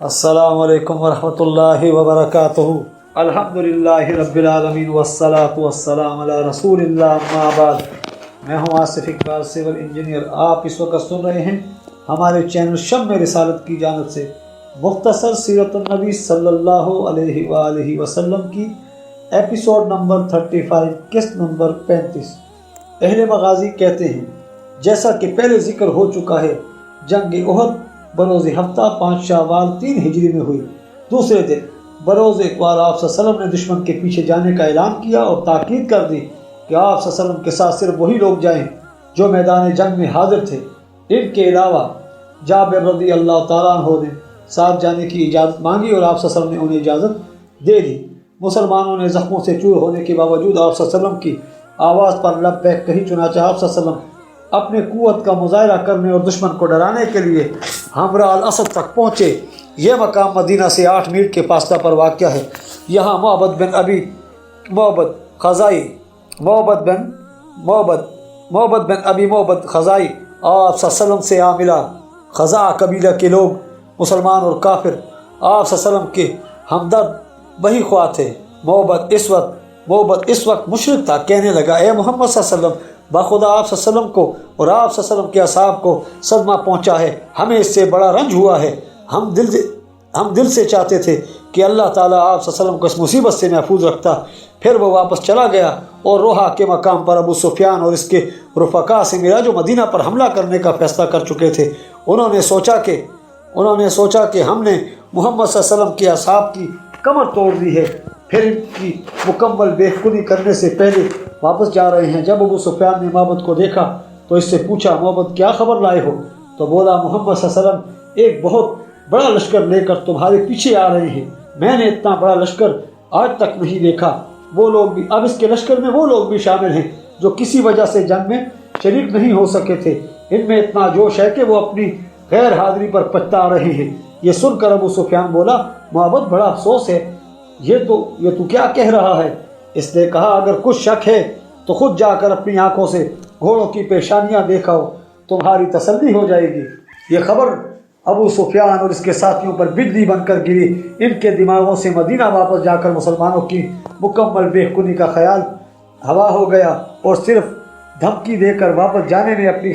السلام علیکم ورحمۃ اللہ وبرکاتہ۔ الحمدللہ رب العالمین والصلاة والسلام علی رسول اللہ، اما بعد۔ میں ہوں آصف اقبال، سول انجینئر۔ آپ اس وقت سن رہے ہیں ہمارے چینل شمع رسالت کی جانب سے مختصر سیرت النبی صلی اللہ علیہ وآلہ وسلم کی ایپیسوڈ نمبر 35، قسط نمبر 35۔ اہل مغازی کہتے ہیں، جیسا کہ پہلے ذکر ہو چکا ہے، جنگ احد بروز ہفتہ 5 شوال 3 ہجری میں ہوئی۔ دوسرے دن بروز اتوار آپ صلی اللہ علیہ وسلم نے دشمن کے پیچھے جانے کا اعلان کیا اور تاکید کر دی کہ آپ صلی اللہ علیہ وسلم کے ساتھ صرف وہی لوگ جائیں جو میدان جنگ میں حاضر تھے۔ ان کے علاوہ جابر رضی اللہ تعالیٰ عنہ نے ساتھ جانے کی اجازت مانگی اور آپ صلی اللہ علیہ وسلم نے انہیں اجازت دے دی۔ مسلمانوں نے زخموں سے چور ہونے کے باوجود آپ صلی اللہ علیہ وسلم کی آواز پر لبیک کہی، چنانچہ آپ صلی اللہ علیہ وسلم اپنے قوت کا مظاہرہ کرنے اور دشمن کو ڈرانے کے لیے حمراء الاسد تک پہنچے۔ یہ مقام مدینہ سے 8 میل کے فاصلہ پر واقع ہے۔ یہاں معبد بن ابی معبد خزائی آپ صلی اللہ علیہ وسلم سے آ ملا۔ خزاع قبیلہ کے لوگ، مسلمان اور کافر، آپ صلی اللہ علیہ وسلم کے ہمدرد بہی خواہ تھے۔ معبد اس وقت مشرک تھا، کہنے لگا، اے محمد صلی اللہ علیہ وسلم، بخدا آپ صلی اللہ علیہ وسلم کو اور آپ صلی اللہ علیہ وسلم کے اصحاب کو صدمہ پہنچا ہے، ہمیں اس سے بڑا رنج ہوا ہے۔ ہم دل سے چاہتے تھے کہ اللہ تعالیٰ آپ صلی اللہ علیہ وسلم کو اس مصیبت سے محفوظ رکھتا۔ پھر وہ واپس چلا گیا اور روحا کے مقام پر ابو سفیان اور اس کے رفقا سے ملا جو مدینہ پر حملہ کرنے کا فیصلہ کر چکے تھے۔ انہوں نے سوچا کہ ہم نے محمد صلی اللہ علیہ وسلم کے اصحاب کی کمر توڑ دی ہے، پھر ان کی مکمل بے خودی کرنے سے پہلے واپس جا رہے ہیں۔ جب ابو سفیان نے معبد کو دیکھا تو اس سے پوچھا، معبد کیا خبر لائے ہو؟ تو بولا، محمد صلی اللہ علیہ وسلم ایک بہت بڑا لشکر لے کر تمہارے پیچھے آ رہے ہیں۔ میں نے اتنا بڑا لشکر آج تک نہیں دیکھا۔ وہ لوگ بھی، اب اس کے لشکر میں وہ لوگ بھی شامل ہیں جو کسی وجہ سے جنگ میں شریک نہیں ہو سکے تھے۔ ان میں اتنا جوش ہے کہ وہ اپنی غیر حاضری پر پچھتا رہے ہیں۔ یہ سن کر ابو سفیان بولا، معبد بڑا افسوس ہے، یہ تو کیا کہہ رہا ہے؟ اس نے کہا، اگر کچھ شک ہے تو خود جا کر اپنی آنکھوں سے گھوڑوں کی پیشانیاں دیکھاؤ، تمہاری تسلی ہو جائے گی۔ یہ خبر ابو سفیان اور اس کے ساتھیوں پر بجلی بن کر گری۔ ان کے دماغوں سے مدینہ واپس جا کر مسلمانوں کی مکمل بے خودی کا خیال ہوا ہو گیا اور صرف دھمکی دے کر واپس جانے میں اپنی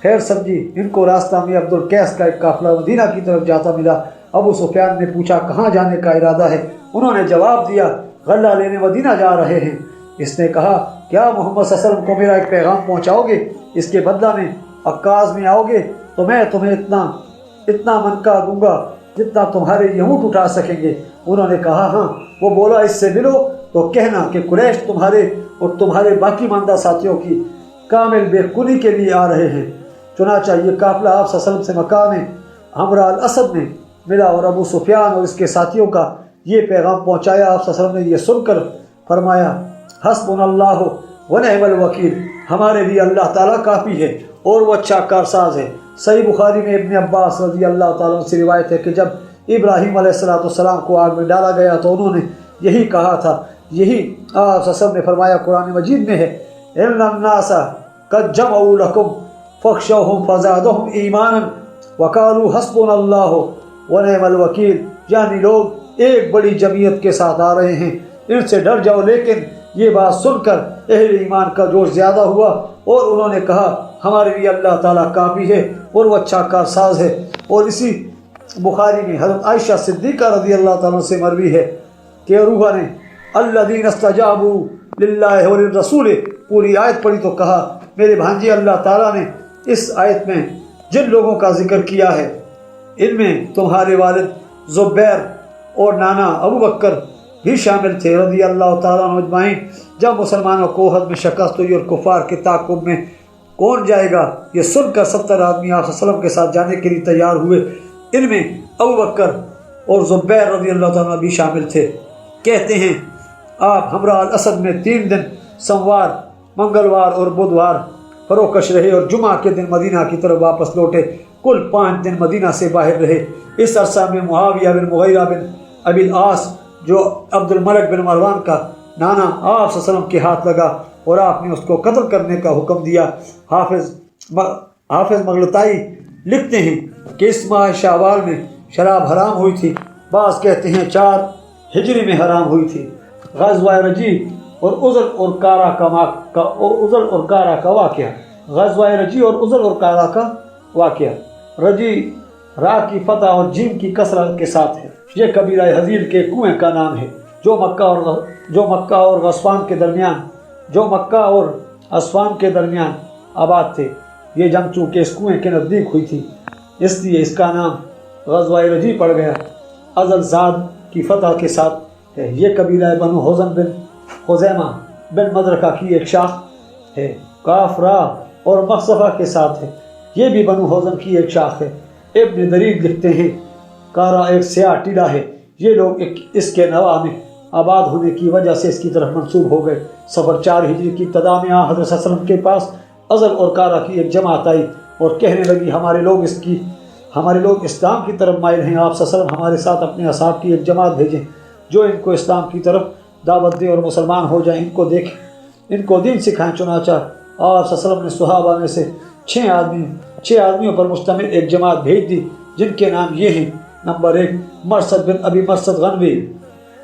خیر سمجھی۔ ان کو راستہ میں عبد القیس کا ایک قافلہ مدینہ کی طرف جاتا ملا۔ ابو سفیان نے پوچھا، کہاں جانے کا ارادہ ہے؟ انہوں نے جواب دیا، غلہ لینے مدینہ جا رہے ہیں۔ اس نے کہا، کیا محمد صلی اللہ علیہ وسلم کو میرا ایک پیغام پہنچاؤ گے؟ اس کے بدلہ میں عکاظ میں آؤ گے تو میں تمہیں اتنا منقع دوں گا جتنا تمہارے یہ اونٹ اٹھا سکیں گے۔ انہوں نے کہا، ہاں۔ وہ بولا، اس سے ملو تو کہنا کہ قریش تمہارے باقی ماندہ ساتھیوں کی کامل بے خودی کے لیے آ رہے ہیں۔ چنانچہ یہ قافلہ آپ صلی اللہ علیہ وسلم سے مقام حمراء الاسد میں ملا اور ابو سفیان اور اس کے ساتھیوں کا یہ پیغام پہنچایا۔ آپ صلی اللہ علیہ وسلم نے یہ سن کر فرمایا، حسبنا اللہ ونعم الوکیل، ہمارے لیے اللہ تعالیٰ کافی ہے اور وہ اچھا کارساز ہے۔ صحیح بخاری میں ابن عباس رضی اللہ تعالیٰ عنہ سے روایت ہے کہ جب ابراہیم علیہ السلام کو آگ میں ڈالا گیا تو انہوں نے یہی کہا تھا۔ یہی آپ صلی اللہ علیہ وسلم نے فرمایا، قرآن مجید میں ہے، ان الناس قد جمعوا لکم فاخشوہم فزادہم ایمانا وقالوا حسبنا اللہ ونعم الوکیل، یعنی لوگ ایک بڑی جمعیت کے ساتھ آ رہے ہیں، ان سے ڈر جاؤ۔ لیکن یہ بات سن کر اہل ایمان کا جوش زیادہ ہوا اور انہوں نے کہا، ہمارے لیے اللہ تعالیٰ کافی ہے اور وہ اچھا کارساز ہے۔ اور اسی بخاری میں حضرت عائشہ صدیقہ رضی اللہ تعالیٰ سے مروی ہے کہ روحا نے الذین استجابوا للہ وللرسول پوری آیت پڑھی تو کہا، میرے بھانجے، اللہ تعالیٰ نے اس آیت میں جن لوگوں کا ذکر کیا ہے ان میں تمہارے والد زبیر اور نانا ابو بکر بھی شامل تھے رضی اللہ تعالیٰ عنہ اجمعین۔ جب مسلمانوں کو احد میں شکست ہوئی اور کفار کے تعاقب میں کون جائے گا، یہ سن کر 70 آدمی آپ صلی اللہ علیہ وسلم کے ساتھ جانے کے لیے تیار ہوئے۔ ان میں ابو بکر اور زبیر رضی اللہ تعالیٰ بھی شامل تھے۔ کہتے ہیں، آپ حمراء الاسد میں 3 دن سوموار، منگلوار اور بدھوار فروکش رہے اور جمعہ کے دن مدینہ کی طرف واپس لوٹے۔ کل 5 دن مدینہ سے باہر رہے۔ اس عرصہ میں معاویہ بن مغیرہ بن ابی العاص، جو عبد الملک بن مروان کا نانا، آپ صلی اللہ علیہ وسلم کے ہاتھ لگا اور آپ نے اس کو قتل کرنے کا حکم دیا۔ حافظ مغلطائی لکھتے ہیں کہ اس ماہ شوال میں شراب حرام ہوئی تھی، بعض کہتے ہیں 4 ہجری میں حرام ہوئی تھی۔ غزوہ رجی اور عزل اور کارا کا واقعہ، غزوہ رجی اور عزل اور کارا کا واقعہ۔ رجی را کی فتح اور جیم کی کسرت کے ساتھ ہے۔ یہ قبیلہ حزیل کے کنویں کا نام ہے جو مکہ اور اسفان کے درمیان آباد تھے۔ یہ جنگ چونکہ اس کنویں کے نزدیک ہوئی تھی اس لیے اس کا نام غزوہ رجی پڑ گیا۔ ازل زاد کی فتح کے ساتھ ہے۔ یہ قبیلہ بنو حزن بن خزیمہ بن مدرکہ کی ایک شاخ ہے۔ کاف را اور مخصفہ کے ساتھ ہے۔ یہ بھی بنو حزن کی ایک شاخ ہے۔ ابن درید لکھتے ہیں کارا ایک سیاہ ٹیلا ہے۔ یہ لوگ اس کے نواح میں آباد ہونے کی وجہ سے اس کی طرف منسوب ہو گئے۔ سفر 4 ہجری کی ابتدا میں حضرت صلی اللہ علیہ وسلم کے پاس ازل اور کارا کی ایک جماعت آئی اور کہنے لگی ہمارے لوگ اسلام کی طرف مائل ہیں، آپ صلی اللہ علیہ وسلم ہمارے ساتھ اپنے اصحاب کی ایک جماعت بھیجیں جو ان کو اسلام کی طرف دعوت دے اور مسلمان ہو جائیں، ان کو دین سکھائیں۔ چنانچہ آپ صلی اللہ علیہ وسلم نے صحابہ میں سے 6 آدمیوں پر مشتمل ایک جماعت بھیج دی جن کے نام یہ ہیں: نمبر 1 مرثد بن ابی مرثد غنوی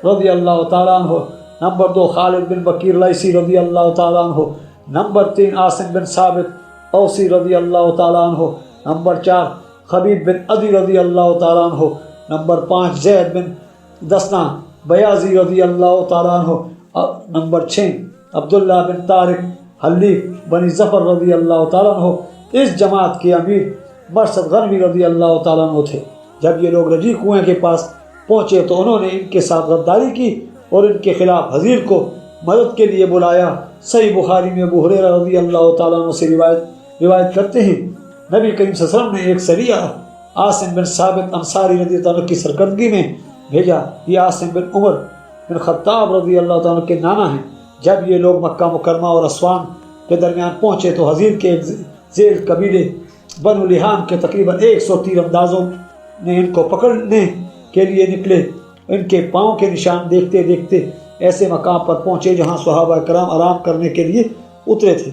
رضی اللہ تعالیٰ عنہ، نمبر 2 خالد بن بکیر لیثی رضی اللہ تعالیٰ عنہ، نمبر 3 عاصم بن ثابت اوسی رضی اللہ تعالیٰ عنہ، نمبر 4 خبیب بن عدی رضی اللہ تعالیٰ عنہ، نمبر 5 زید بن دسنا بیازی رضی اللہ تعالیٰ عنہ، نمبر 6 عبداللہ بن طارق حلیف بنی ظفر رضی اللہ تعالیٰ عنہ۔ اس جماعت کے امیر مرثد غنوی رضی اللہ تعالیٰ عنہ تھے۔ جب یہ لوگ رجی کنویں کے پاس پہنچے تو انہوں نے ان کے ساتھ غداری کی اور ان کے خلاف حزیل کو مدد کے لیے بلایا۔ صحیح بخاری میں ابو ہریرہ رضی اللہ تعالیٰ عنہ سے روایت کرتے ہیں نبی کریم صلی اللہ علیہ وسلم نے ایک سریہ عاصم بن ثابت انصاری رضی اللہ عنہ کی سرکردگی میں بھیجا۔ یہ عاصم بن عمر بن خطاب رضی اللہ تعالیٰ عنہ کے نانا ہیں۔ جب یہ لوگ مکہ مکرمہ اور اسوان کے درمیان پہنچے تو حزیل کے ایک ذیل قبیلے بنو لحام کے تقریباً 100 تیر اندازوں نے ان کو پکڑنے کے لیے نکلے۔ ان کے پاؤں کے نشان دیکھتے دیکھتے ایسے مقام پر پہنچے جہاں صحابہ کرام آرام کرنے کے لیے اترے تھے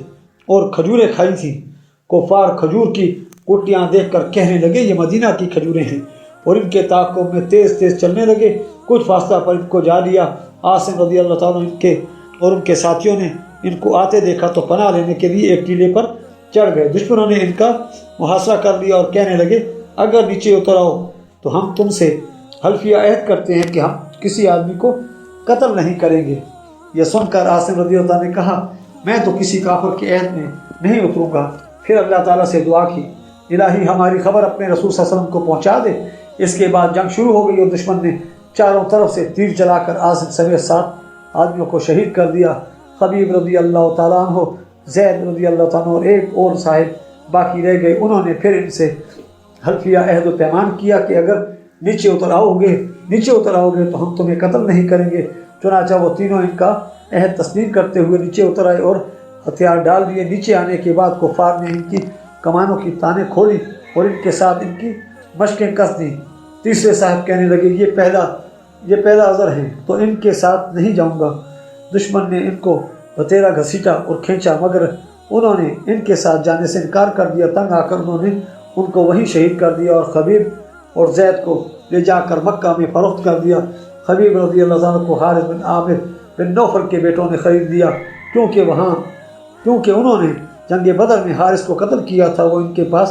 اور کھجوریں کھائی تھیں۔ کفار کھجور کی کوٹیاں دیکھ کر کہنے لگے یہ مدینہ کی کھجوریں ہیں اور ان کے تعاقب میں تیز تیز چلنے لگے۔ کچھ فاصلہ پر ان کو جا لیا۔ عاصم رضی اللہ تعالیٰ ان کے ساتھیوں نے ان کو آتے دیکھا تو پناہ لینے کے لیے ایک ٹیلے پر چڑھ گئے۔ دشمنوں نے ان کا محاصرہ کر لیا اور کہنے لگے اگر نیچے اتر آؤ تو ہم تم سے حلفیہ عہد کرتے ہیں کہ ہم کسی آدمی کو قتل نہیں کریں گے۔ یہ سن کر عاصم رضی اللہ عنہ نے کہا میں تو کسی کافر کے عہد میں نہیں اتروں گا۔ پھر اللہ تعالیٰ سے دعا کی الہی ہماری خبر اپنے رسول صلی اللہ علیہ وسلم کو پہنچا دے۔ اس کے بعد جنگ شروع ہو گئی اور دشمن نے چاروں طرف سے تیر چلا کر عاصم سمیت 7 آدمیوں کو شہید کر دیا۔ خبیب رضی اللہ تعالیٰ عنہ، زید رضی اللہ تعالیٰ عنہ اور ایک اور صاحب باقی رہ گئے۔ انہوں نے پھر ان سے حلفیہ عہد و پیمان کیا کہ اگر نیچے اتر آؤ گے تو ہم تمہیں قتل نہیں کریں گے۔ چنانچہ وہ تینوں ان کا عہد تسلیم کرتے ہوئے نیچے اتر آئے اور ہتھیار ڈال دیے۔ نیچے آنے کے بعد کفار نے ان کی کمانوں کی تانیں کھولی اور ان کے ساتھ ان کی مشقیں کس دیں۔ تیسرے صاحب کہنے لگے یہ پہلا عذر ہے تو ان کے ساتھ نہیں جاؤں گا۔ دشمن نے ان کو بتیرا گھسیٹا اور کھینچا مگر انہوں نے ان کے ساتھ جانے سے انکار کر دیا۔ تنگ آ کر انہوں نے ان کو وہیں شہید کر دیا اور خبیب اور زید کو لے جا کر مکہ میں فروخت کر دیا۔ خبیب رضی اللہ عنہ کو حارث بن عامر بن نوفل کے بیٹوں نے خرید لیا کیونکہ انہوں نے جنگ بدر میں حارث کو قتل کیا تھا۔ وہ ان کے پاس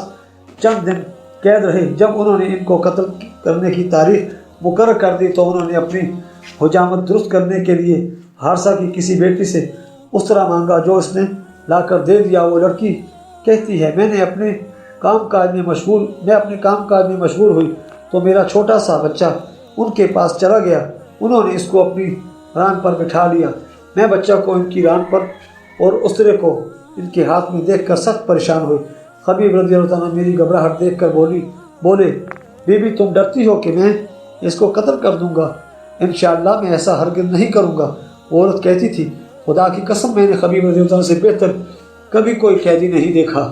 چند دن قید رہے۔ جب انہوں نے ان کو قتل کرنے کی تاریخ مقرر کر دی تو انہوں نے اپنی حجامت درست کرنے کے لیے حارثہ کی کسی بیٹی سے اسرا مانگا جو اس نے لا کر دے دیا۔ وہ لڑکی کہتی ہے میں اپنے کام کاج میں مشغول ہوئی تو میرا چھوٹا سا بچہ ان کے پاس چلا گیا۔ انہوں نے اس کو اپنی ران پر بٹھا لیا۔ میں بچہ کو ان کی ران پر اور اسرے کو ان کے ہاتھ میں دیکھ کر سخت پریشان ہوئی۔ خبیب رضی اللہ عنہ میری گھبراہٹ دیکھ کر بولے بی بی تم ڈرتی ہو کہ میں اس کو قتل کر دوں گا؟ انشاءاللہ میں ایسا ہرگز نہیں کروں گا۔ وہ عورت کہتی تھی خدا کی قسم میں نے خبیب رضی اللہ عنہ سے بہتر کبھی کوئی قیدی نہیں دیکھا۔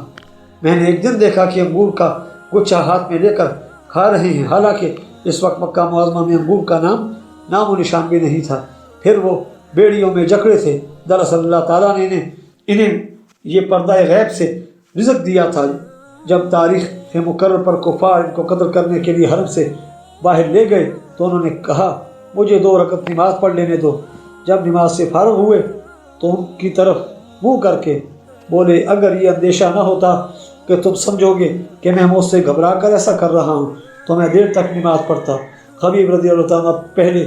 میں نے ایک دن دیکھا کہ انگور کا گچھا ہاتھ میں لے کر کھا رہے ہیں، حالانکہ اس وقت مکہ معظمہ میں انگور کا نام و نشان بھی نہیں تھا۔ پھر وہ بیڑیوں میں جکڑے تھے۔ دراصل اللہ تعالیٰ نے انہیں یہ پردہ غیب سے رزق دیا تھا۔ جب تاریخ مقرر پر کفار ان کو قتل کرنے کے لیے حرم سے باہر لے گئے تو انہوں نے کہا مجھے 2 رکعت نماز پڑھ لینے دو۔ جب نماز سے فارغ ہوئے تو ان کی طرف منہ کر کے بولے اگر یہ اندیشہ نہ ہوتا کہ تم سمجھو گے کہ میں موت سے گھبرا کر ایسا کر رہا ہوں تو میں دیر تک نماز پڑھتا۔ خبیب رضی اللہ تعالیٰ پہلے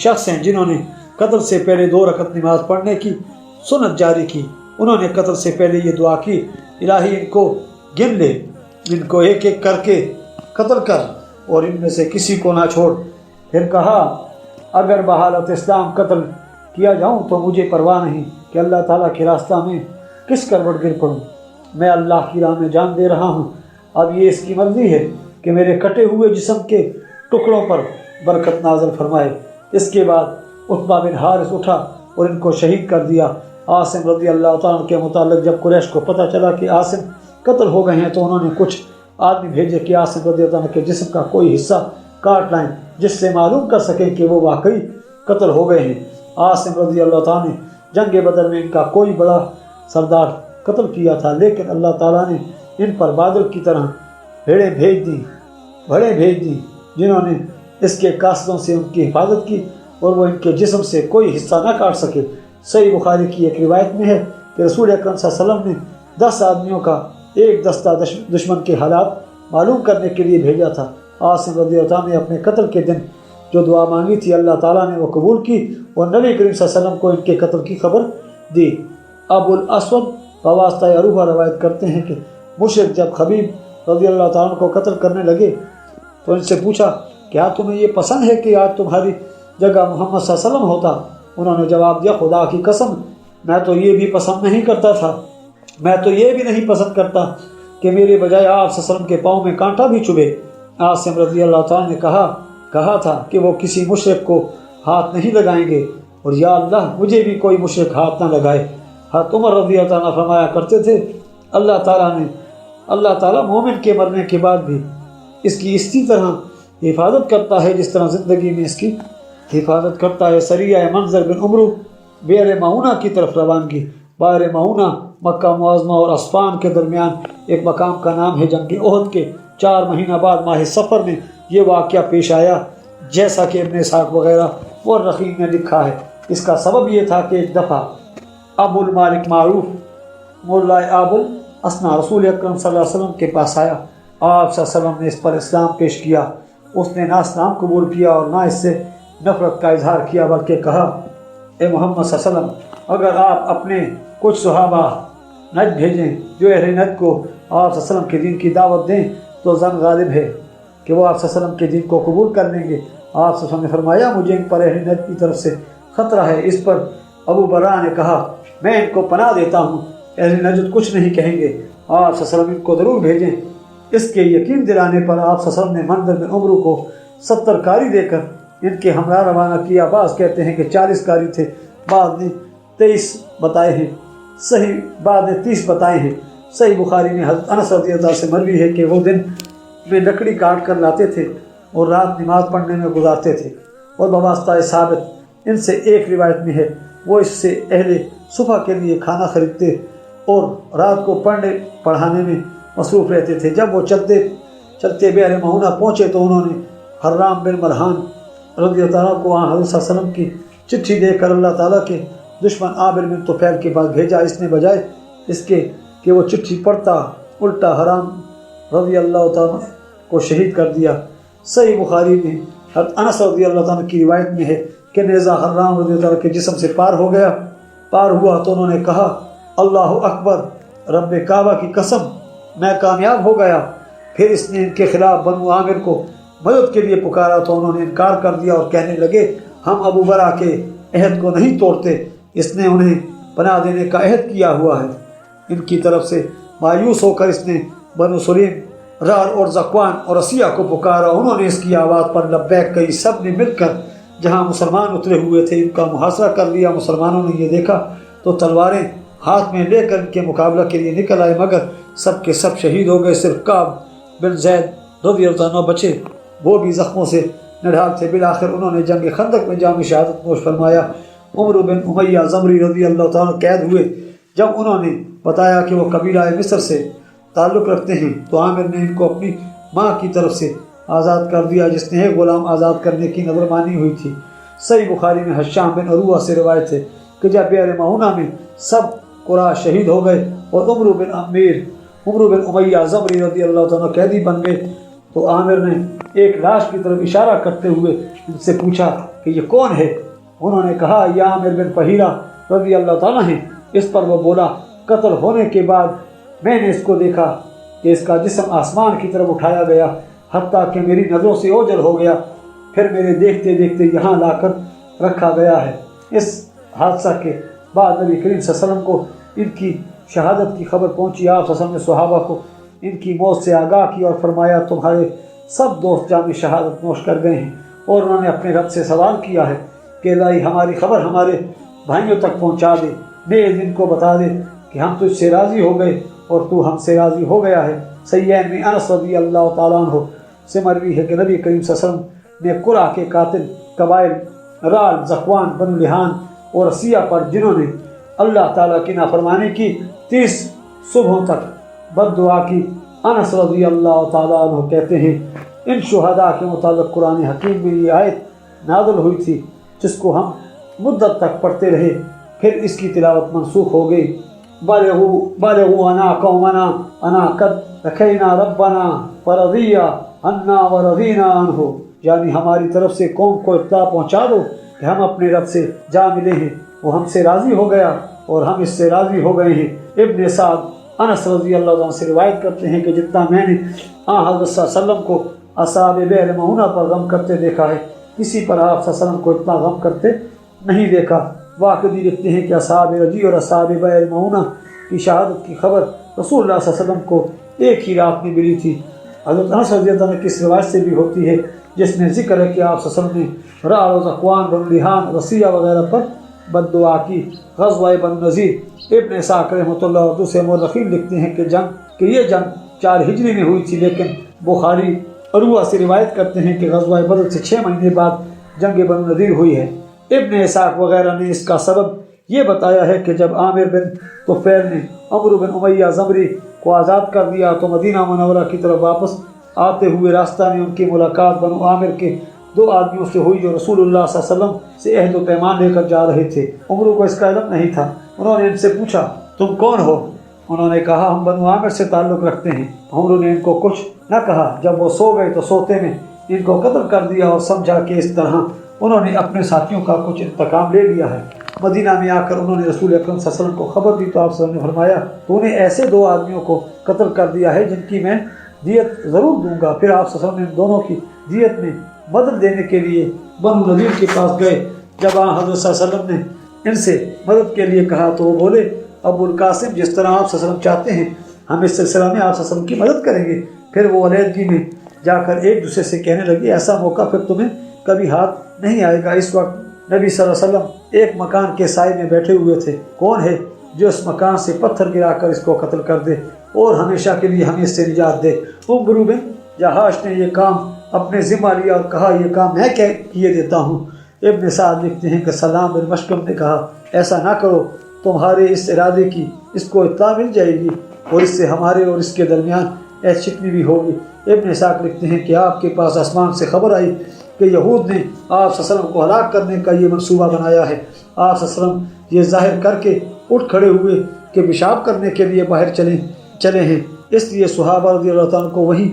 شخص ہیں جنہوں نے قتل سے پہلے 2 رکعت نماز پڑھنے کی سنت جاری کی۔ انہوں نے قتل سے پہلے یہ دعا کی الہی ان کو گن لے، ان کو ایک ایک کر کے قتل کر اور ان میں سے کسی کو نہ چھوڑ۔ پھر کہا اگر بحالت اسلام قتل کیا جاؤں تو مجھے پرواہ نہیں کہ اللہ تعالیٰ کے راستہ میں کس کروٹ گر پڑوں، میں اللہ کی راہ میں جان دے رہا ہوں۔ اب یہ اس کی مرضی ہے کہ میرے کٹے ہوئے جسم کے ٹکڑوں پر برکت نازل فرمائے۔ اس کے بعد عتبہ بن حارث اٹھا اور ان کو شہید کر دیا۔ عاصم رضی اللہ تعالیٰ کے متعلق جب قریش کو پتہ چلا کہ عاصم قتل ہو گئے ہیں تو انہوں نے کچھ آدمی بھیجے کہ عاصم رضی اللہ عنہ کے جسم کا کوئی حصہ کاٹ لائیں جس سے معلوم کر سکیں کہ وہ واقعی قتل ہو گئے ہیں۔ عاصم رضی اللہ تعالیٰ نے جنگ بدر میں ان کا کوئی بڑا سردار قتل کیا تھا، لیکن اللہ تعالیٰ نے ان پر بادل کی طرح بھیڑیں بھیج دی جنہوں نے اس کے قاصدوں سے ان کی حفاظت کی اور وہ ان کے جسم سے کوئی حصہ نہ کاٹ سکے۔ صحیح بخاری کی ایک روایت میں ہے کہ رسول اکرم صلی اللہ علیہ وسلم نے 10 آدمیوں کا ایک دستہ دشمن کے حالات معلوم کرنے کے لیے بھیجا تھا۔ عاصم رضی اللہ عنہ نے اپنے قتل کے دن جو دعا مانگی تھی اللہ تعالیٰ نے وہ قبول کی اور نبی کریم صلی اللہ علیہ وسلم کو ان کے قتل کی خبر دی۔ ابو الاسود بواسطہ عروہ روایت کرتے ہیں کہ مشرک جب خبیب رضی اللہ تعالیٰ کو قتل کرنے لگے تو ان سے پوچھا کیا تمہیں یہ پسند ہے کہ آج تمہاری جگہ محمد صلی اللہ علیہ وسلم ہوتا؟ انہوں نے جواب دیا خدا کی قسم میں تو یہ بھی پسند نہیں کرتا کہ میرے بجائے آپ صلی اللہ علیہ وسلم کے پاؤں میں کانٹا بھی چبھے۔ عاصم رضی اللہ تعالیٰ نے کہا تھا کہ وہ کسی مشرک کو ہاتھ نہیں لگائیں گے اور یا اللہ مجھے بھی کوئی مشرک ہاتھ نہ لگائے۔ حضرت عمر رضی اللہ تعالیٰ فرمایا کرتے تھے اللہ تعالیٰ مومن کے مرنے کے بعد بھی اس کی اسی طرح حفاظت کرتا ہے جس طرح زندگی میں اس کی حفاظت کرتا ہے۔ سریہ منظر بن عمرو بئر معونہ کی طرف روانگی۔ بئر معونہ مکہ معظمہ اور عصفان کے درمیان ایک مقام کا نام ہے۔ جنگ احد کے 4 مہینہ بعد ماہ سفر میں یہ واقعہ پیش آیا جیسا کہ ابن اسحاق وغیرہ اور رقیم نے لکھا ہے۔ اس کا سبب یہ تھا کہ ایک دفعہ ابو المالک معروف مولا ابو الاسنا رسول اکرم صلی اللہ علیہ وسلم کے پاس آیا۔ آپ صلی اللہ علیہ وسلم نے اس پر اسلام پیش کیا۔ اس نے نہ اسلام قبول کیا اور نہ اس سے نفرت کا اظہار کیا بلکہ کہا اے محمد صلی اللہ علیہ وسلم اگر آپ اپنے کچھ صحابہ نجد بھیجیں جو اہل نجد کو آپ صلی اللہ علیہ وسلم کے دین کی دعوت دیں تو ظن غالب ہے کہ وہ آپ صلی اللہ علیہ وسلم کے دین کو قبول کر لیں گے۔ آپ صلی اللہ علیہ وسلم نے فرمایا مجھے ان پر اہل نجد کی طرف سے خطرہ ہے۔ اس پر ابو برا نے کہا میں ان کو پناہ دیتا ہوں، اہل نجد کچھ نہیں کہیں گے، آپ صلی اللہ علیہ وسلم ان کو ضرور بھیجیں۔ اس کے یقین دلانے پر آپ صلی اللہ علیہ وسلم نے منظر بن عمرو کو 70 کاری دے کر ان کے ہمراہ روانہ کیا۔ بعض کہتے ہیں کہ 40 کاری تھے، بعض نے 23 بتائے ہیں، بعض نے 30 بتائے ہیں۔ صحیح بخاری میں حضرت انس رضی اللہ عنہ سے مروی ہے کہ وہ دن میں لکڑی کاٹ کر لاتے تھے اور رات نماز پڑھنے میں گزارتے تھے۔ اور بواسطہ ثابت ان سے ایک روایت میں ہے وہ اس سے اہل صبح کے لیے کھانا خریدتے اور رات کو پڑھنے پڑھانے میں مصروف رہتے تھے۔ جب وہ چلتے بئر معونہ پہنچے تو انہوں نے حرام بن مرحان رضی اللہ عنہ کو وہاں حضرت صلی اللہ علیہ وسلم کی چٹھی دے کر اللہ تعالیٰ کے دشمن عامر بن طفیل کے پاس بھیجا۔ اس نے بجائے اس کے کہ وہ چٹھی پڑھتا الٹا حرام رضی اللہ تعالیٰ کو شہید کر دیا۔ صحیح بخاری میں حضرت انس رضی اللہ تعالیٰ کی روایت میں ہے کہ نیزہ حرام رضی اللہ عنہ کے جسم سے پار ہوا تو انہوں نے کہا اللہ اکبر رب کعبہ کی قسم میں کامیاب ہو گیا۔ پھر اس نے ان کے خلاف بنو عامر کو مدد کے لیے پکارا تو انہوں نے انکار کر دیا اور کہنے لگے ہم ابو برا کے عہد کو نہیں توڑتے، اس نے انہیں پناہ دینے کا عہد کیا ہوا ہے۔ ان کی طرف سے مایوس ہو کر اس نے بنو سلیم، رار اور زکوان اور رسیہ کو پکارا۔ انہوں نے اس کی آواز پر لبیک کہی۔ سب نے مل کر جہاں مسلمان اترے ہوئے تھے ان کا محاصرہ کر لیا۔ مسلمانوں نے یہ دیکھا تو تلواریں ہاتھ میں لے کر ان کے مقابلہ کے لیے نکل آئے، مگر سب کے سب شہید ہو گئے۔ صرف کعب بن زید رضی اللہ عنہ بچے، وہ بھی زخموں سے نڈھال تھے۔ بالآخر انہوں نے جنگ خندق میں جام شہادت نوش فرمایا۔ عمرو بن امیہ زمری رضی اللہ تعالیٰ قید ہوئے۔ جب انہوں نے بتایا کہ وہ قبیلہ مصر سے تعلق رکھتے ہیں تو عامر نے ان کو اپنی ماں کی طرف سے آزاد کر دیا جس نے ایک غلام آزاد کرنے کی نظر مانی ہوئی تھی۔ صحیح بخاری میں حشام بن عروہ سے روایت ہے کہ جب بئر معونہ میں سب قریش شہید ہو گئے اور عمرو بن امیہ زمری رضی اللہ تعالیٰ قیدی بن گئے تو عامر نے ایک لاش کی طرف اشارہ کرتے ہوئے ان سے پوچھا کہ یہ کون ہے؟ انہوں نے کہا یہ عامر بن فہیرہ رضی اللہ تعالیٰ ہیں۔ اس پر وہ بولا قتل ہونے کے بعد میں نے اس کو دیکھا کہ اس کا جسم آسمان کی طرف اٹھایا گیا حتیٰ کہ میری نظروں سے اوجھل ہو گیا، پھر میرے دیکھتے دیکھتے یہاں لا کر رکھا گیا ہے۔ اس حادثہ کے بعد نبی کریم صلی اللہ علیہ وسلم کو ان کی شہادت کی خبر پہنچی۔ آپ صلی اللہ علیہ وسلم نے صحابہ کو ان کی موت سے آگاہ کیا اور فرمایا تمہارے سب دوست جام شہادت نوش کر گئے ہیں، اور انہوں نے اپنے رب سے سوال کیا ہے کہ الہی ہماری خبر ہمارے بھائیوں تک پہنچا دے، نیز ان کو بتا دے کہ ہم تجھ سے راضی ہو گئے اور تو ہم سے راضی ہو گیا ہے۔ صحیحین میں انس رضی اللہ تعالیٰ عنہ سے مروی ہے کہ نبی کریم صلی اللہ علیہ وسلم نے قرہ کے قاتل قبائل رال، ذکوان، بنو لحان اور رسیہ پر جنہوں نے اللہ تعالیٰ کی نافرمانی کی 30 صبحوں تک بد دعا کی، انس رضی اللہ تعالیٰ عنہ کہتے ہیں ان شہداء کے متعلق قرآن حکیم میں یہ آیت نازل ہوئی تھی جس کو ہم مدت تک پڑھتے رہے، پھر اس کی تلاوت منسوخ ہو گئی۔ بالغوا انا قومنا انا قد لقینا ربنا فرضی عنا ورضینا عنہ، یعنی ہماری طرف سے قوم کو اطلاع پہنچا دو کہ ہم اپنے رب سے جا ملے ہیں، وہ ہم سے راضی ہو گیا اور ہم اس سے راضی ہو گئے ہیں۔ ابن سعد انس رضی اللہ عنہ سے روایت کرتے ہیں کہ جتنا میں نے حضرت صلی اللہ علیہ وسلم کو اصحاب بئر معونہ پر غم کرتے دیکھا ہے، کسی پر آپ صلی اللہ علیہ وسلم کو اتنا غم کرتے نہیں دیکھا۔ واقعی لکھتے ہیں کہ اصحاب رجی اور اصحاب بئر معونہ کی شہادت کی خبر رسول اللہ صلی اللہ علیہ وسلم کو ایک ہی رات میں ملی تھی۔ حضرت انس رضی اللہ عنہ کی اس روایت سے بھی ہوتی ہے جس میں ذکر ہے کہ آپ صلی اللہ علیہ وسلم نے رعل و ذکوان، بنو لحان، رسیہ وغیرہ پر بد دعا کی۔ غزوہ بنو نذیر ابن اسحاق رحمۃ اللہ اور دوسرے مورخین لکھتے ہیں کہ یہ جنگ 4 ہجری میں ہوئی تھی، لیکن بخاری عروہ سے روایت کرتے ہیں کہ غزوہ بدر سے 6 مہینے بعد جنگ بنو نذیر ہوئی ہے۔ ابن اسحاق وغیرہ نے اس کا سبب یہ بتایا ہے کہ جب عامر بن طفیل نے عمرو بن امیہ زمری کو آزاد کر دیا تو مدینہ منورہ کی طرف واپس آتے ہوئے راستہ میں ان کی ملاقات بنو عامر کے 2 آدمیوں سے ہوئی جو رسول اللہ صلی اللہ علیہ وسلم سے عہد و پیمان لے کر جا رہے تھے۔ عمرو کو اس کا علم نہیں تھا۔ انہوں نے ان سے پوچھا تم کون ہو؟ انہوں نے کہا ہم بنو عامر سے تعلق رکھتے ہیں۔ عمرو نے ان کو کچھ نہ کہا۔ جب وہ سو گئے تو سوتے میں ان کو قتل کر دیا اور سمجھا کہ اس طرح انہوں نے اپنے ساتھیوں کا کچھ انتقام لے لیا ہے۔ مدینہ میں آ کر انہوں نے رسول اکرم صلی اللہ علیہ وسلم کو خبر دی تو آپ صلی اللہ علیہ وسلم نے فرمایا تو انہیں ایسے 2 آدمیوں کو قتل کر دیا ہے جن کی میں دیت ضرور دوں گا۔ پھر آپ صلی اللہ علیہ وسلم نے دونوں کی دیت میں مدد دینے کے لیے بنو نذیر کے پاس گئے۔ جب حضرت صلی اللہ علیہ وسلم نے ان سے مدد کے لیے کہا تو وہ بولے ابو القاسم جس طرح آپ صلی اللہ علیہ وسلم چاہتے ہیں ہم اس سلسلہ میں آپ صلی اللہ علیہ وسلم کی مدد کریں گے۔ پھر وہ علیحدگی میں جا کر ایک دوسرے سے کہنے لگے ایسا موقع پھر تمہیں کبھی ہاتھ نہیں آئے گا۔ اس وقت نبی صلی اللہ علیہ وسلم ایک مکان کے سائے میں بیٹھے ہوئے تھے۔ کون ہے جو اس مکان سے پتھر گرا کر اس کو قتل کر دے اور ہمیشہ کے لیے ہمیں اس سے نجات دے؟ عمرو بن جہاش نے یہ کام اپنے ذمہ لیا اور کہا یہ کام میں کیے دیتا ہوں۔ ابن سعد لکھتے ہیں کہ سلام بن مشکم نے کہا ایسا نہ کرو، تمہارے اس ارادے کی اس کو اطلاع مل جائے گی اور اس سے ہمارے اور اس کے درمیان شکنی بھی ہوگی۔ ابن اسحاق لکھتے ہیں کہ آپ کے پاس آسمان سے خبر آئی کہ یہود نے آپ صلی اللہ علیہ وسلم کو ہلاک کرنے کا یہ منصوبہ بنایا ہے۔ آپ صلی اللہ علیہ وسلم یہ ظاہر کر کے اٹھ کھڑے ہوئے کہ پیشاب کرنے کے لیے باہر چلے ہیں، اس لیے صحابہ رضی اللہ عنہ کو وہیں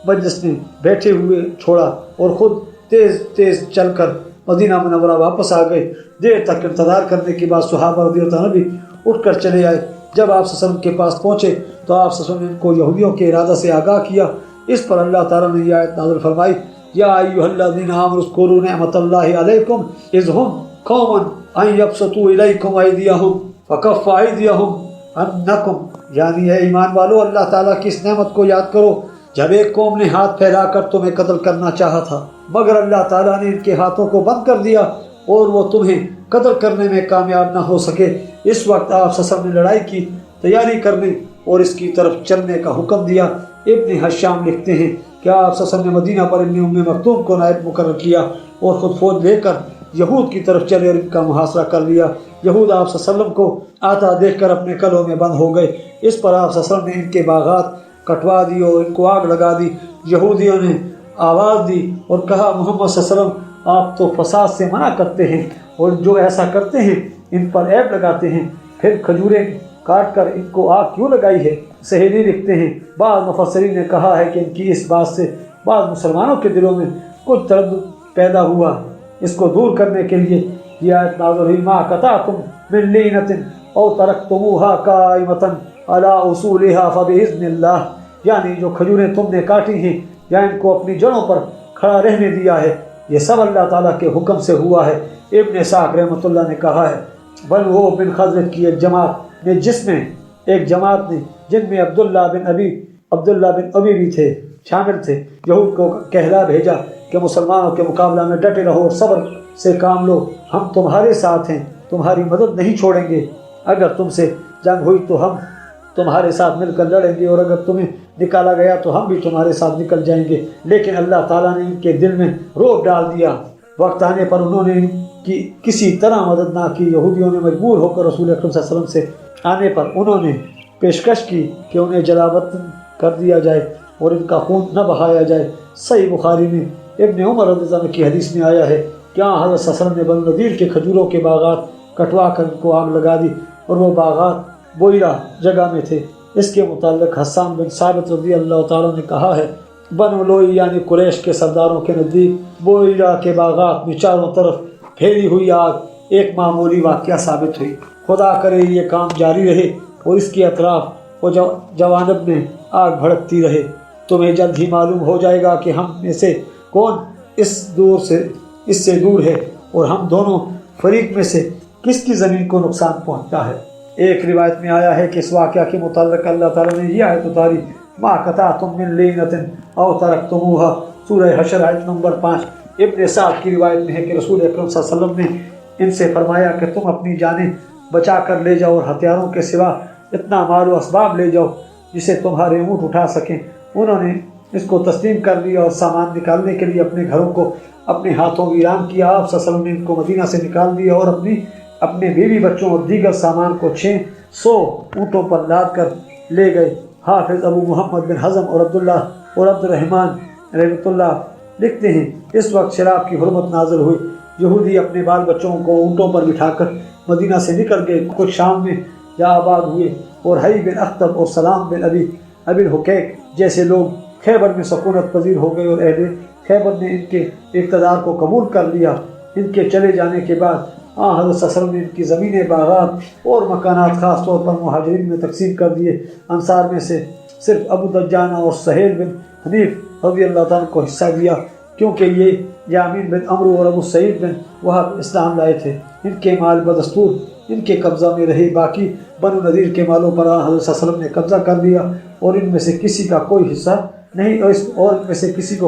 مجلس میں بیٹھے ہوئے چھوڑا اور خود تیز چل کر مدینہ منورہ واپس آ گئے۔ دیر تک انتظار کرنے کے بعد صحابہ رضی اللہ عنہ بھی اٹھ کر چلے آئے۔ جب آپ صلی اللہ علیہ وسلم کے پاس پہنچے تو آپ صلی اللہ علیہ وسلم نے ان کو یہودیوں کے ارادہ سے آگاہ کیا۔ اس پر اللہ تعالیٰ نے یہ آیت نازل فرمائی یا ایھا الذین آمنوا اذکروا نعمت اللہ علیکم اذ ھم قوما ان یبسطوا الیکم ایدیہم فکف ایدیہم عنکم، یعنی اے ایمان والو اللہ تعالیٰ کی اس نعمت کو یاد کرو جب ایک قوم نے ہاتھ پھیلا کر تمہیں قتل کرنا چاہا تھا مگر اللہ تعالیٰ نے ان کے ہاتھوں کو بند کر دیا اور وہ تمہیں قتل کرنے میں کامیاب نہ ہو سکے۔ اس وقت آپ صلی اللہ علیہ وسلم نے لڑائی کی تیاری کرنے اور اس کی طرف چلنے کا حکم دیا۔ ابن حشام لکھتے ہیں کہ آپ صلی اللہ علیہ وسلم نے مدینہ پر ابن ام مکتوم کو نائب مقرر کیا اور خود فوج لے کر یہود کی طرف چلے اور ان کا محاصرہ کر لیا۔ یہود آپ صلی اللہ علیہ وسلم کو آتا دیکھ کر اپنے قلعوں میں بند ہو گئے۔ اس پر آپ صلی اللہ علیہ وسلم نے ان کے باغات کٹوا دی اور ان کو آگ لگا دی۔ یہودیوں نے آواز دی اور کہا محمد صلی اللہ علیہ وسلم آپ تو فساد سے منع کرتے ہیں اور جو ایسا کرتے ہیں ان پر عیب لگاتے ہیں، پھر کھجوریں کاٹ کر ان کو آگ کیوں لگائی ہے؟ سہیلی لکھتے ہیں بعض مفسرین نے کہا ہے کہ ان کی اس بات سے بعض مسلمانوں کے دلوں میں کچھ تردد پیدا ہوا، اس کو دور کرنے کے لیے یہ آیت نازل ہوئی ما قطعتم من لینۃ او ترکتموها قائمۃ علی اصولها فباذن اللہ، یعنی جو کھجوریں تم نے کاٹی ہیں یا ان کو اپنی جڑوں پر کھڑا رہنے دیا ہے یہ سب اللہ تعالیٰ کے حکم سے ہوا ہے۔ ابن اسحاق رحمۃ اللہ نے کہا ہے بنو بن خزرج کی ایک جماعت نے جن میں عبداللہ بن ابی بھی تھے شامل تھے، یہود کو کہلا بھیجا کہ مسلمانوں کے مقابلہ میں ڈٹے رہو اور صبر سے کام لو، ہم تمہارے ساتھ ہیں، تمہاری مدد نہیں چھوڑیں گے، اگر تم سے جنگ ہوئی تو ہم تمہارے ساتھ مل کر لڑیں گے اور اگر تمہیں نکالا گیا تو ہم بھی تمہارے ساتھ نکل جائیں گے۔ لیکن اللہ تعالیٰ نے ان کے دل میں رعب ڈال دیا، وقت آنے پر انہوں نے ان کی کسی طرح مدد نہ کی۔ یہودیوں نے مجبور ہو کر رسول اکرم صلی اللہ علیہ وسلم سے آنے پر انہوں نے پیشکش کی کہ انہیں جلا وطن کر دیا جائے اور ان کا خون نہ بہایا جائے۔ صحیح بخاری میں ابن عمر رضی اللہ عنہ کی حدیث میں آیا ہے کہ حضرت صلی اللہ علیہ وسلم نے بنو نذیر کے کھجوروں کے باغات کٹوا کر ان کو آگ لگا دی اور وہ باغات بوئرہ جگہ میں تھے۔ اس کے متعلق حسان بن ثابت رضی اللہ تعالیٰ نے کہا ہے بنو لوئی یعنی قریش کے سرداروں کے نزدیک بوئرہ کے باغات میں چاروں طرف پھیلی ہوئی آگ ایک معمولی واقعہ ثابت ہوئی۔ خدا کرے یہ کام جاری رہے اور اس کے اطراف و جوانب میں آگ بھڑکتی رہے، تمہیں جلد ہی معلوم ہو جائے گا کہ ہم میں سے کون اس سے دور ہے اور ہم دونوں فریق میں سے کس کی زمین کو نقصان پہنچتا ہے۔ ایک روایت میں آیا ہے کہ اس واقعہ کے متعلق اللہ تعالیٰ نے یہ آیت اتاری ما قطعتم من لینۃ او ترکتموها سورہ حشر آیت نمبر 5۔ ابن سعد کی روایت میں ہے کہ رسول اکرم صلی اللہ علیہ وسلم نے ان سے فرمایا کہ تم اپنی جانیں بچا کر لے جاؤ اور ہتھیاروں کے سوا اتنا مال و اسباب لے جاؤ جسے تمہارے اونٹ اٹھا سکیں۔ انہوں نے اس کو تسلیم کر لیا اور سامان نکالنے کے لیے اپنے گھروں کو اپنے ہاتھوں ویران کیا۔ آپ صلی اللہ علیہ وسلم نے ان کو مدینہ سے نکال دیا اور اپنے بیوی بچوں اور دیگر سامان کو 600 اونٹوں پر لاد کر لے گئے۔ حافظ ابو محمد بن حزم اور عبداللہ اور عبد الرحمن رحمۃ اللہ لکھتے ہیں اس وقت شراب کی حرمت نازل ہوئی، یہودی اپنے بال بچوں کو اونٹوں پر بٹھا کر مدینہ سے نکل گئے، کچھ شام میں جا آباد ہوئے اور حی بن اختب اور سلام بن ابی الحقیق جیسے لوگ خیبر میں سکونت پذیر ہو گئے اور اہل خیبر نے ان کے اقتدار کو قبول کر لیا۔ ان کے چلے جانے کے بعد حضرت صلی اللہ علیہ وسلم نے ان کی زمینیں، باغات اور مکانات خاص طور پر مہاجرین میں تقسیم کر دیے۔ انصار میں سے صرف ابو دجانہ اور سہیل بن حنیف رضی اللہ تعالیٰ کو حصہ دیا کیونکہ یہ یامین بن عمرو اور ابو سعید بن وہب اسلام لائے تھے۔ ان کے مال بدستور ان کے قبضہ میں رہے، باقی بنو نذیر کے مالوں پر حضرت صلی اللہ علیہ وسلم نے قبضہ کر لیا اور ان میں سے کسی کو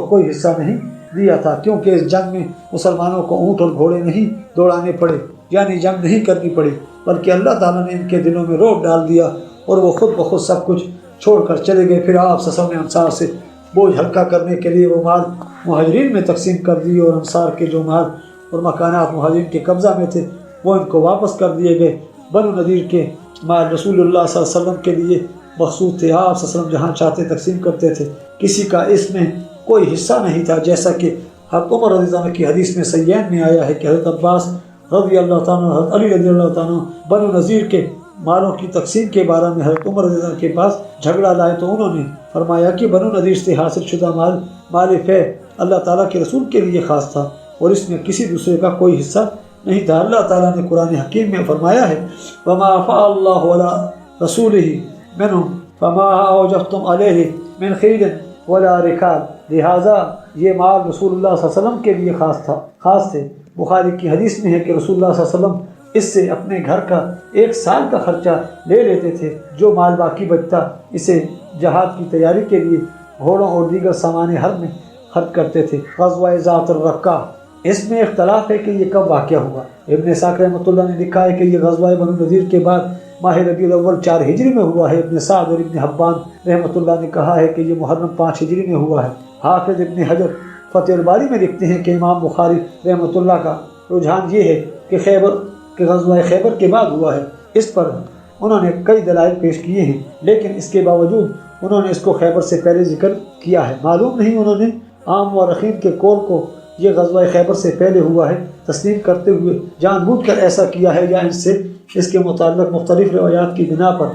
کوئی حصہ نہیں دیا تھا کیونکہ اس جنگ میں مسلمانوں کو اونٹ اور گھوڑے نہیں دوڑانے پڑے، یعنی جنگ نہیں کرنی پڑی، بلکہ اللہ تعالیٰ نے ان کے دلوں میں رعب ڈال دیا اور وہ خود بخود سب کچھ چھوڑ کر چلے گئے۔ پھر آپ صلی اللہ علیہ وسلم نے انصار سے بوجھ ہلکا کرنے کے لیے وہ مال مہاجرین میں تقسیم کر دیے اور انصار کے جو مال اور مکانات مہاجرین کے قبضہ میں تھے وہ ان کو واپس کر دیے گئے۔ بنو نذیر کے مال رسول اللہ صلی اللہ علیہ وسلم کے لیے مخصوص تھے، آپ صلی اللہ علیہ وسلم جہاں چاہتے تقسیم کرتے تھے، کسی کا اس میں کوئی حصہ نہیں تھا، جیسا کہ حضرت عمر رضی اللہ عنہ کی حدیث میں صحیحین میں آیا ہے کہ حضرت عباس رضی اللہ تعالیٰ حضرت علی رضی اللہ تعالیٰ بنو نذیر کے مالوں کی تقسیم کے بارے میں حضرت عمر رضی اللہ عنہ کے پاس جھگڑا لائے تو انہوں نے فرمایا کہ بنو نذیر سے حاصل شدہ مال فے اللہ تعالیٰ کے رسول کے لیے خاص تھا اور اس میں کسی دوسرے کا کوئی حصہ نہیں تھا۔ اللہ تعالیٰ نے قرآن حکیم میں فرمایا ہے وما افاء اللہ علی رسولہ منہم فما اوجفتم علیہ من خیل ولا رکاب، لہٰذا یہ مال رسول اللہ صلی اللہ علیہ وسلم کے لیے خاص تھے۔ بخاری کی حدیث میں ہے کہ رسول اللہ صلی اللہ علیہ وسلم اس سے اپنے گھر کا 1 سال کا خرچہ لے لیتے تھے، جو مال باقی بچتا اسے جہاد کی تیاری کے لیے گھوڑوں اور دیگر سامان حرب میں خرچ کرتے تھے۔ غزوہ ذات الرقہ، اس میں اختلاف ہے کہ یہ کب واقعہ ہوا۔ ابن اسحاق رحمۃ اللہ نے لکھا ہے کہ یہ غزوہ بنو نذیر کے بعد ماہ ربیع الاول 4 ہجری میں ہوا ہے۔ ابن سعد اور ابن حبان رحمۃ اللہ نے کہا ہے کہ یہ محرم 5 ہجری میں ہوا ہے۔ حافظ ابن حجر فتح الباری میں لکھتے ہیں کہ امام بخاری رحمۃ اللہ کا رجحان یہ ہے کہ غزوہ خیبر کے بعد ہوا ہے۔ اس پر انہوں نے کئی دلائل پیش کیے ہیں، لیکن اس کے باوجود انہوں نے اس کو خیبر سے پہلے ذکر کیا ہے۔ معلوم نہیں انہوں نے عام ورقین کے کول کو یہ غزوہ خیبر سے پہلے ہوا ہے تسلیم کرتے ہوئے جان بوجھ کر ایسا کیا ہے، یا ان سے اس کے متعلق مختلف روایات کی بنا پر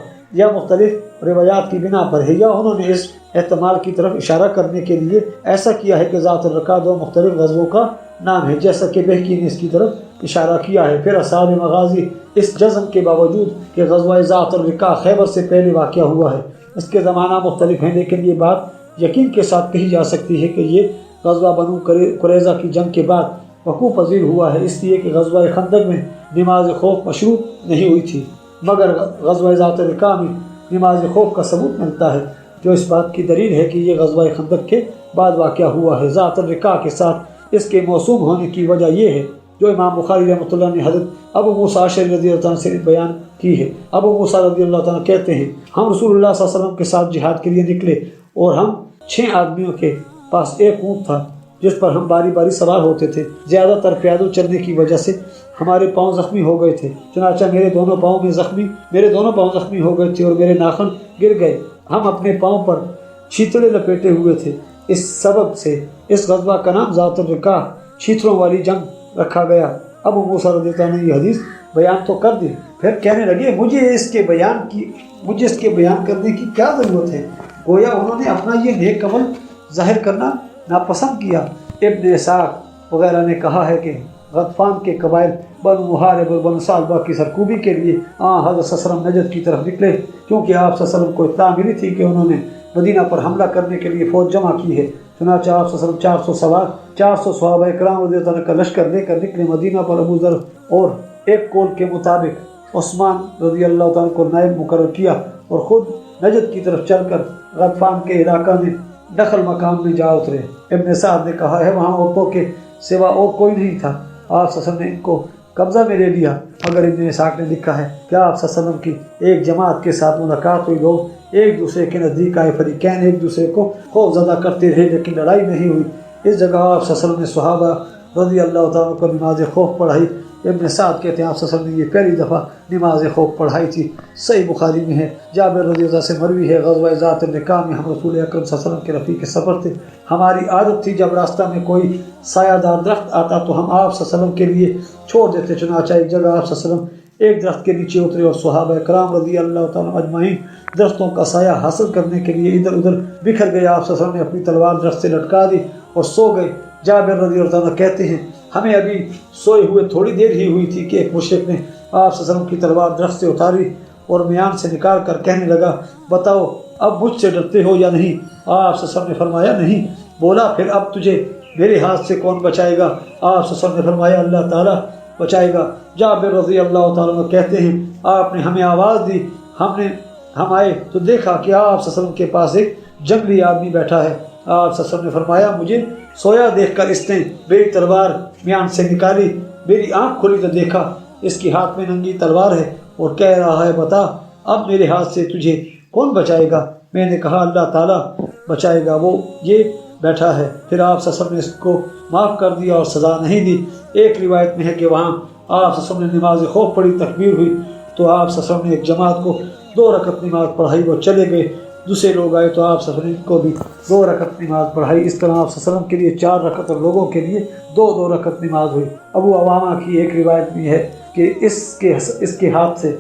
ہے، یا انہوں نے اس احتمال کی طرف اشارہ کرنے کے لیے ایسا کیا ہے کہ ذات الرقاع دو مختلف غزووں کا نام ہے، جیسا کہ بہقی نے اس کی طرف اشارہ کیا ہے۔ پھر اصحاب مغازی اس جزم کے باوجود کہ غزوہ ذات الرقاع خیبر سے پہلے واقع ہوا ہے، اس کے زمانہ مختلف ہیں، لیکن یہ بات یقین کے ساتھ کہی جا سکتی ہے کہ یہ غزوہ بنو قریظہ کی جنگ کے بعد وقوع پذیر ہوا ہے، اس لیے کہ غزوہ خندق میں نماز خوف مشروع نہیں ہوئی تھی، مگر غزوہ ذات الرقاع میں نماز خوف کا ثبوت ملتا ہے، جو اس بات کی دلیل ہے کہ یہ غزوہ خندق کے بعد واقع ہوا ہے۔ ذات الرقاع کے ساتھ اس کے موسوم ہونے کی وجہ یہ ہے جو امام بخاری رحمۃ اللہ نے حضرت ابو موسیٰ اشعری رضی اللہ عنہ سے بیان کی ہے۔ ابو موسیٰ رضی اللہ عنہ کہتے ہیں، ہم رسول اللہ صلی اللہ علیہ وسلم کے ساتھ جہاد کے لیے نکلے اور ہم 6 آدمیوں کے پاس ایک اونٹ تھا جس پر ہم باری باری سوار ہوتے تھے، زیادہ تر پیادل چلنے کی وجہ سے ہمارے پاؤں زخمی ہو گئے تھے، چنانچہ میرے دونوں پاؤں زخمی ہو گئے تھے اور میرے ناخن گر گئے، ہم اپنے پاؤں پر چھیتڑے لپیٹے ہوئے تھے، اس سبب سے اس غزوہ کا نام ذات الرقاع چھیتروں والی جنگ رکھا گیا۔ ابو موسیٰ رضی اللہ عنہ نے یہ حدیث بیان تو کر دی، پھر کہنے لگے مجھے اس کے بیان کرنے کی کیا ضرورت ہے، گویا انہوں نے اپنا یہ نیک عمل ظاہر کرنا ناپسند کیا۔ ابن اسحاق وغیرہ نے کہا ہے کہ غطفان کے قبائل بنو محارب اور بنو ثعلبہ کی سرکوبی کے لیے حضرت صلی اللہ علیہ وسلم نجد کی طرف نکلے، کیونکہ آپ صلی اللہ علیہ وسلم کو اطلاع ملی تھی کہ انہوں نے مدینہ پر حملہ کرنے کے لیے فوج جمع کی ہے، چنانچہ آپ صلی اللہ علیہ وسلم 400 صحابہ کرام رضی اللہ عنہ کا لشکر لے کر نکلے مدینہ پر۔ ابو ذر اور ایک قول کے مطابق عثمان رضی اللہ عنہ کو نائب مقرر کیا اور خود نجد کی طرف چل کر غطفان کے علاقہ میں دخل مقام میں جا اترے۔ ابن سعد نے کہا ہے وہاں عورتوں کے سوا اور کوئی نہیں تھا، آپ صلی اللہ علیہ وسلم نے ان کو قبضہ میں لے لیا، مگر ابن اسحاق نے لکھا ہے کہ آپ صلی اللہ علیہ وسلم کی ایک جماعت کے ساتھ ملاقات ہوئی، لوگ ایک دوسرے کے نزدیک آئے، فریقین ایک دوسرے کو خوف زدہ کرتے رہے لیکن لڑائی نہیں ہوئی۔ اس جگہ آپ صلی اللہ علیہ وسلم نے صحابہ رضی اللہ تعالیٰ کو نماز خوف پڑھائی۔ ابن سعد کہتے ہیں آپ صلی اللہ علیہ وسلم نے یہ پہلی دفعہ نماز خوف پڑھائی تھی۔ صحیح بخاری میں ہے، جابر رضی اللہ عنہ سے مروی ہے، غزوہ ذات الرقاع میں ہم رسول اکرم صلی اللہ علیہ وسلم کے رفیق سفر تھے، ہماری عادت تھی جب راستہ میں کوئی سایہ دار درخت آتا تو ہم آپ صلی اللہ علیہ وسلم کے لیے چھوڑ دیتے، چنانچہ ایک جگہ آپ صلی اللہ علیہ وسلم ایک درخت کے نیچے اترے اور صحابہ کرام رضی اللہ تعالیٰ اجمعین درختوں کا سایہ حاصل کرنے کے لیے ادھر ادھر بکھر گئے۔ آپ صلی اللہ علیہ وسلم نے اپنی تلوار درخت سے لٹکا دی اور سو گئے۔ جابر رضی اللہ عنہ کہتے ہیں ہمیں ابھی سوئے ہوئے تھوڑی دیر ہی ہوئی تھی کہ ایک مشرک نے آپ صلی اللہ علیہ وسلم کی تلوار درخت سے اتاری اور میان سے نکال کر کہنے لگا بتاؤ اب مجھ سے ڈرتے ہو یا نہیں؟ آپ صلی اللہ علیہ وسلم نے فرمایا نہیں۔ بولا پھر اب تجھے میرے ہاتھ سے کون بچائے گا؟ آپ صلی اللہ علیہ وسلم نے فرمایا اللہ تعالیٰ بچائے گا۔ جابر رضی اللہ تعالیٰ عنہ کہتے ہیں آپ نے ہمیں آواز دی، ہم آئے تو دیکھا کہ آپ صلی اللہ علیہ وسلم کے پاس ایک جنگلی آدمی بیٹھا ہے۔ آپ صلی اللہ علیہ وسلم نے فرمایا مجھے سویا دیکھ کر اس نے میری تلوار میان سے نکالی، میری آنکھ کھلی تو دیکھا اس کے ہاتھ میں ننگی تلوار ہے اور کہہ رہا ہے بتا اب میرے ہاتھ سے تجھے کون بچائے گا؟ میں نے کہا اللہ تعالیٰ بچائے گا، وہ یہ بیٹھا ہے۔ پھر آپ صلی اللہ علیہ وسلم نے اس کو معاف کر دیا اور سزا نہیں دی۔ ایک روایت میں ہے کہ وہاں آپ صلی اللہ علیہ وسلم نے نماز خوف پڑھی، تکبیر ہوئی تو آپ صلی اللہ علیہ وسلم نے ایک جماعت کو 2 رکعت نماز پڑھائی، وہ چلے گئے۔ دوسرے لوگ آئے تو آپ صلی اللہ علیہ وسلم کو بھی 2 رکعت نماز پڑھائی۔ اس طرح آپ صلی اللہ علیہ وسلم کے لیے 4 رکعت اور لوگوں کے لیے 2 رکعت نماز ہوئی۔ ابو عوامہ کی ایک روایت بھی ہے کہ اس کے ہاتھ سے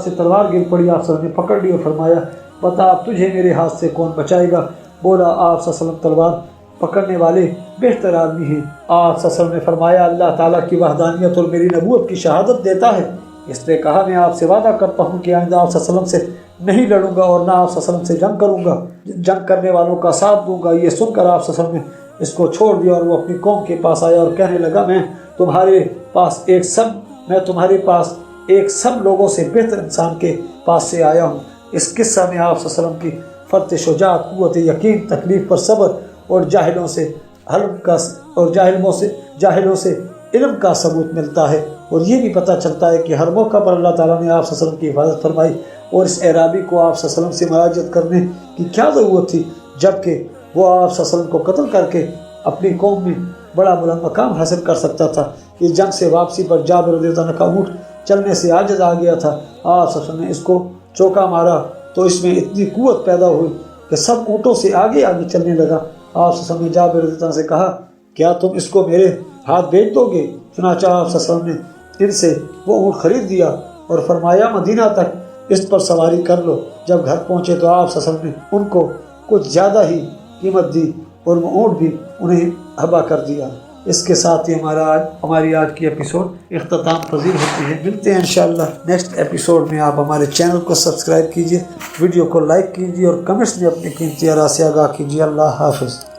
تلوار گر پڑی، آپ صلی اللہ علیہ وسلم نے پکڑ لی اور فرمایا بتا اب تجھے میرے ہاتھ سے کون بچائے گا؟ بولا آپ صلی اللہ علیہ وسلم تلوار پکڑنے والے بہتر آدمی ہیں۔ آپ صلی اللہ علیہ وسلم نے فرمایا اللہ تعالیٰ کی وحدانیت اور میری نبوت کی شہادت دیتا ہے، اس نے کہا میں آپ سے وعدہ کرتا ہوں کہ آئندہ آپ صلی اللہ علیہ وسلم سے نہیں لڑوں گا اور نہ آپ صلی اللہ علیہ وسلم سے جنگ کروں گا، جنگ کرنے والوں کا ساتھ دوں گا۔ یہ سن کر آپ صلی اللہ علیہ وسلم نے اس کو چھوڑ دیا اور وہ اپنی قوم کے پاس آیا اور کہنے لگا میں تمہارے پاس ایک سب لوگوں سے بہتر انسان کے پاس سے آیا ہوں۔ اس قصہ میں آپ صلی اللہ علیہ وسلم کی فرط شجاعت، قوت یقین، تکلیف پر صبر اور جاہلوں سے علم کا ثبوت ملتا ہے، اور یہ بھی پتہ چلتا ہے کہ ہر موقع پر اللہ تعالیٰ نے آپ صلی اللہ علیہ وسلم کی حفاظت فرمائی، اور اس اعرابی کو آپ صلی اللہ علیہ وسلم سے مراجعت کرنے کی کیا ضرورت تھی جبکہ وہ آپ صلی اللہ علیہ وسلم کو قتل کر کے اپنی قوم میں بڑا بلند مقام حاصل کر سکتا تھا۔ اس جنگ سے واپسی پر جابر رضی اللہ عنہ کا اونٹ چلنے سے عاجز آ گیا تھا۔ آپ صلی اللہ علیہ وسلم نے اس کو چوکا مارا تو اس میں اتنی قوت پیدا ہوئی کہ سب اونٹوں سے آگے آگے چلنے لگا۔ آپ صلی اللہ علیہ وسلم نے جابر رضی اللہ عنہ سے کہا کیا تم اس کو میرے ہاتھ بیچ دو گے؟ چنانچہ آپ صلی اللہ علیہ وسلم نے ان سے وہ اونٹ خرید دیا اور فرمایا مدینہ تک اس پر سواری کر لو۔ جب گھر پہنچے تو آپ صلی اللہ علیہ وسلم نے ان کو کچھ زیادہ ہی قیمت دی اور وہ اونٹ بھی انہیں ہبا کر دیا۔ اس کے ساتھ ہی ہماری آج کی ایپیسوڈ اختتام پذیر ہوتی ہے۔ ملتے ہیں انشاءاللہ نیکسٹ ایپیسوڈ میں۔ آپ ہمارے چینل کو سبسکرائب کیجیے، ویڈیو کو لائک کیجیے اور کمنٹس میں اپنی قیمتی آراء سے آگاہ کیجیے۔ اللہ حافظ۔